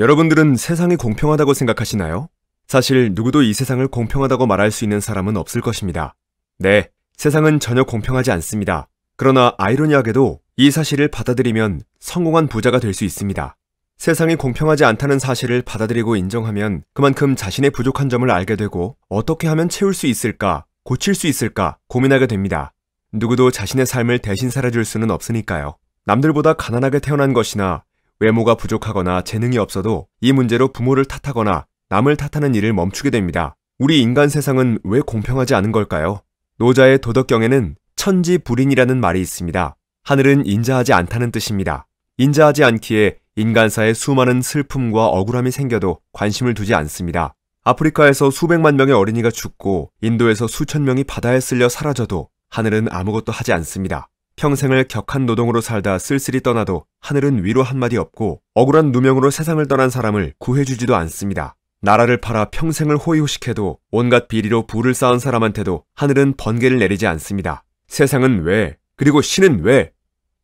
여러분들은 세상이 공평하다고 생각하시나요? 사실 누구도 이 세상을 공평하다고 말할 수 있는 사람은 없을 것입니다. 네, 세상은 전혀 공평하지 않습니다. 그러나 아이러니하게도 이 사실을 받아들이면 성공한 부자가 될 수 있습니다. 세상이 공평하지 않다는 사실을 받아들이고 인정하면 그만큼 자신의 부족한 점을 알게 되고 어떻게 하면 채울 수 있을까, 고칠 수 있을까 고민하게 됩니다. 누구도 자신의 삶을 대신 살아줄 수는 없으니까요. 남들보다 가난하게 태어난 것이나 외모가 부족하거나 재능이 없어도 이 문제로 부모를 탓하거나 남을 탓하는 일을 멈추게 됩니다. 우리 인간 세상은 왜 공평하지 않은 걸까요? 노자의 도덕경에는 천지불인이라는 말이 있습니다. 하늘은 인자하지 않다는 뜻입니다. 인자하지 않기에 인간사에 수많은 슬픔과 억울함이 생겨도 관심을 두지 않습니다. 아프리카에서 수백만 명의 어린이가 죽고 인도에서 수천 명이 바다에 쓸려 사라져도 하늘은 아무것도 하지 않습니다. 평생을 격한 노동으로 살다 쓸쓸히 떠나도 하늘은 위로 한마디 없고 억울한 누명으로 세상을 떠난 사람을 구해주지도 않습니다. 나라를 팔아 평생을 호의호식해도 온갖 비리로 부를 쌓은 사람한테도 하늘은 번개를 내리지 않습니다. 세상은 왜, 그리고 신은 왜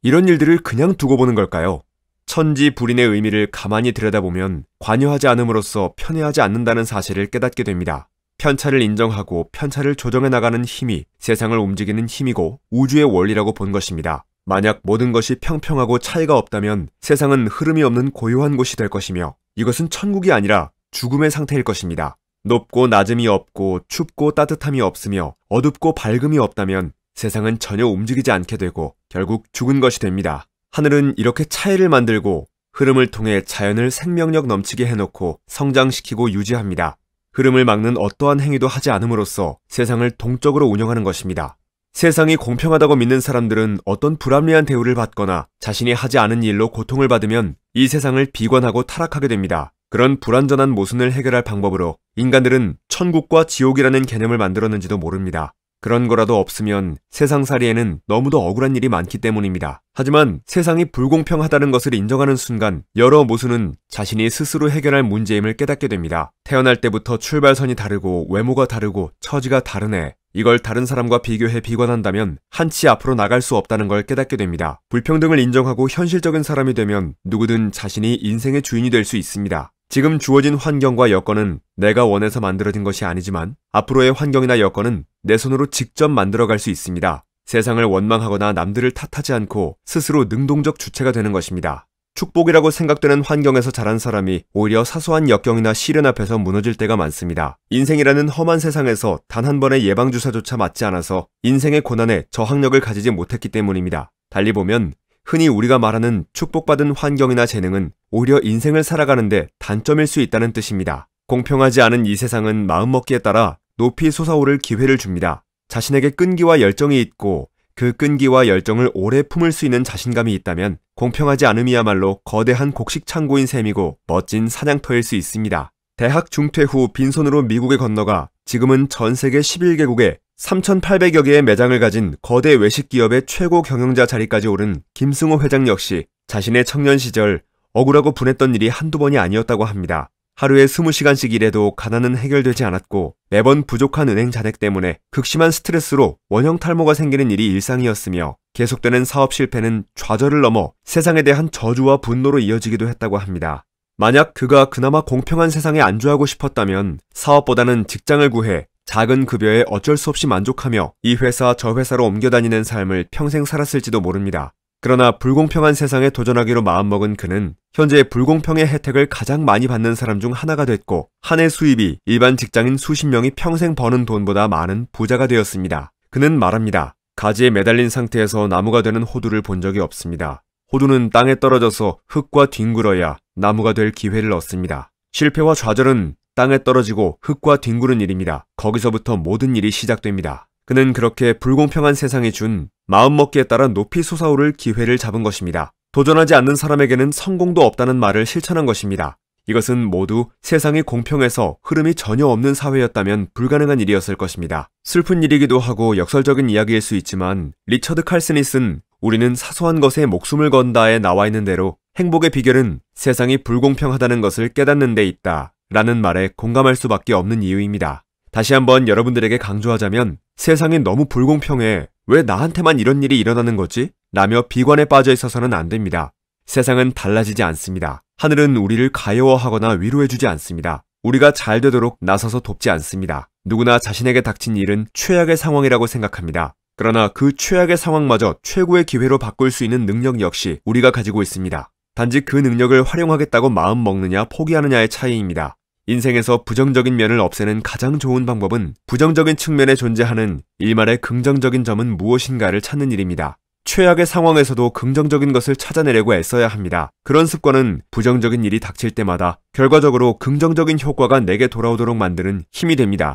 이런 일들을 그냥 두고 보는 걸까요? 천지불인의 의미를 가만히 들여다보면 관여하지 않음으로써 편애하지 않는다는 사실을 깨닫게 됩니다. 편차를 인정하고 편차를 조정해 나가는 힘이 세상을 움직이는 힘이고 우주의 원리라고 본 것입니다. 만약 모든 것이 평평하고 차이가 없다면 세상은 흐름이 없는 고요한 곳이 될 것이며 이것은 천국이 아니라 죽음의 상태일 것입니다. 높고 낮음이 없고 춥고 따뜻함이 없으며 어둡고 밝음이 없다면 세상은 전혀 움직이지 않게 되고 결국 죽은 것이 됩니다. 하늘은 이렇게 차이를 만들고 흐름을 통해 자연을 생명력 넘치게 해놓고 성장시키고 유지합니다. 흐름을 막는 어떠한 행위도 하지 않음으로써 세상을 동적으로 운영하는 것입니다. 세상이 공평하다고 믿는 사람들은 어떤 불합리한 대우를 받거나 자신이 하지 않은 일로 고통을 받으면 이 세상을 비관하고 타락하게 됩니다. 그런 불완전한 모순을 해결할 방법으로 인간들은 천국과 지옥이라는 개념을 만들었는지도 모릅니다. 그런 거라도 없으면 세상살이에는 너무도 억울한 일이 많기 때문입니다. 하지만 세상이 불공평하다는 것을 인정하는 순간 여러 모순은 자신이 스스로 해결할 문제임을 깨닫게 됩니다. 태어날 때부터 출발선이 다르고 외모가 다르고 처지가 다르네. 이걸 다른 사람과 비교해 비관한다면 한치 앞으로 나갈 수 없다는 걸 깨닫게 됩니다. 불평등을 인정하고 현실적인 사람이 되면 누구든 자신이 인생의 주인이 될 수 있습니다. 지금 주어진 환경과 여건은 내가 원해서 만들어진 것이 아니지만 앞으로의 환경이나 여건은 내 손으로 직접 만들어갈 수 있습니다. 세상을 원망하거나 남들을 탓하지 않고 스스로 능동적 주체가 되는 것입니다. 축복이라고 생각되는 환경에서 자란 사람이 오히려 사소한 역경이나 시련 앞에서 무너질 때가 많습니다. 인생이라는 험한 세상에서 단 한 번의 예방주사조차 맞지 않아서 인생의 고난에 저항력을 가지지 못했기 때문입니다. 달리 보면 흔히 우리가 말하는 축복받은 환경이나 재능은 오히려 인생을 살아가는데 단점일 수 있다는 뜻입니다. 공평하지 않은 이 세상은 마음먹기에 따라 높이 솟아오를 기회를 줍니다. 자신에게 끈기와 열정이 있고 그 끈기와 열정을 오래 품을 수 있는 자신감이 있다면 공평하지 않음이야말로 거대한 곡식 창고인 셈이고 멋진 사냥터일 수 있습니다. 대학 중퇴 후 빈손으로 미국에 건너가 지금은 전 세계 11개국에 3,800여 개의 매장을 가진 거대 외식 기업의 최고 경영자 자리까지 오른 김승호 회장 역시 자신의 청년 시절 억울하고 분했던 일이 한두 번이 아니었다고 합니다. 하루에 20시간씩 일해도 가난은 해결되지 않았고 매번 부족한 은행 잔액 때문에 극심한 스트레스로 원형 탈모가 생기는 일이 일상이었으며 계속되는 사업 실패는 좌절을 넘어 세상에 대한 저주와 분노로 이어지기도 했다고 합니다. 만약 그가 그나마 공평한 세상에 안주하고 싶었다면 사업보다는 직장을 구해 작은 급여에 어쩔 수 없이 만족하며 이 회사 저 회사로 옮겨다니는 삶을 평생 살았을지도 모릅니다. 그러나 불공평한 세상에 도전하기로 마음먹은 그는 현재 불공평의 혜택을 가장 많이 받는 사람 중 하나가 됐고 한 해 수입이 일반 직장인 수십 명이 평생 버는 돈보다 많은 부자가 되었습니다. 그는 말합니다. 가지에 매달린 상태에서 나무가 되는 호두를 본 적이 없습니다. 호두는 땅에 떨어져서 흙과 뒹굴어야 나무가 될 기회를 얻습니다. 실패와 좌절은 땅에 떨어지고 흙과 뒹구는 일입니다. 거기서부터 모든 일이 시작됩니다. 그는 그렇게 불공평한 세상이 준 마음먹기에 따라 높이 솟아오를 기회를 잡은 것입니다. 도전하지 않는 사람에게는 성공도 없다는 말을 실천한 것입니다. 이것은 모두 세상이 공평해서 흐름이 전혀 없는 사회였다면 불가능한 일이었을 것입니다. 슬픈 일이기도 하고 역설적인 이야기일 수 있지만 리처드 칼슨이 쓴 우리는 사소한 것에 목숨을 건다에 나와 있는 대로 행복의 비결은 세상이 불공평하다는 것을 깨닫는 데 있다 라는 말에 공감할 수밖에 없는 이유입니다. 다시 한번 여러분들에게 강조하자면 세상이 너무 불공평해. 왜 나한테만 이런 일이 일어나는 거지? 라며 비관에 빠져 있어서는 안 됩니다. 세상은 달라지지 않습니다. 하늘은 우리를 가여워하거나 위로해주지 않습니다. 우리가 잘 되도록 나서서 돕지 않습니다. 누구나 자신에게 닥친 일은 최악의 상황이라고 생각합니다. 그러나 그 최악의 상황마저 최고의 기회로 바꿀 수 있는 능력 역시 우리가 가지고 있습니다. 단지 그 능력을 활용하겠다고 마음 먹느냐 포기하느냐의 차이입니다. 인생에서 부정적인 면을 없애는 가장 좋은 방법은 부정적인 측면에 존재하는 일말의 긍정적인 점은 무엇인가를 찾는 일입니다. 최악의 상황에서도 긍정적인 것을 찾아내려고 애써야 합니다. 그런 습관은 부정적인 일이 닥칠 때마다 결과적으로 긍정적인 효과가 내게 돌아오도록 만드는 힘이 됩니다.